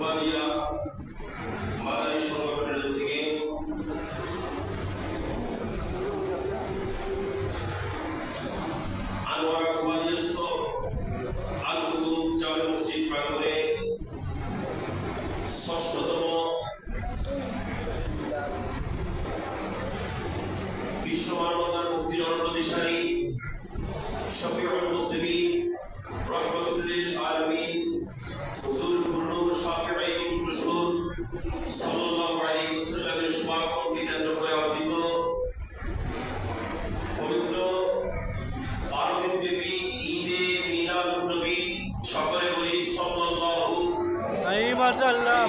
কুমারিয়া মাদানী সংগঠনের থেকে আনোয়ারা কুমারিয়াস্থ আল কুতুব জামে মসজিদ প্রাঙ্গণে ষষ্ঠতম বিশ্ব মানবতার মুক্তির অন্নদিশারী শফিউল মুসলিমিন রহমাতুল লিল আলামিন হুজুর নূর শাফিঈ রাসূল সাল্লাল্লাহু আলাইহি ওয়াসাল্লামের শুভাগমনকে কেন্দ্র করে আয়োজিত পবিত্র 12 দিনব্যাপী ঈদে মিলাদুন নবী সকলে বলি সাল্লাল্লাহু আলাইহি ওয়াসাল্লাম।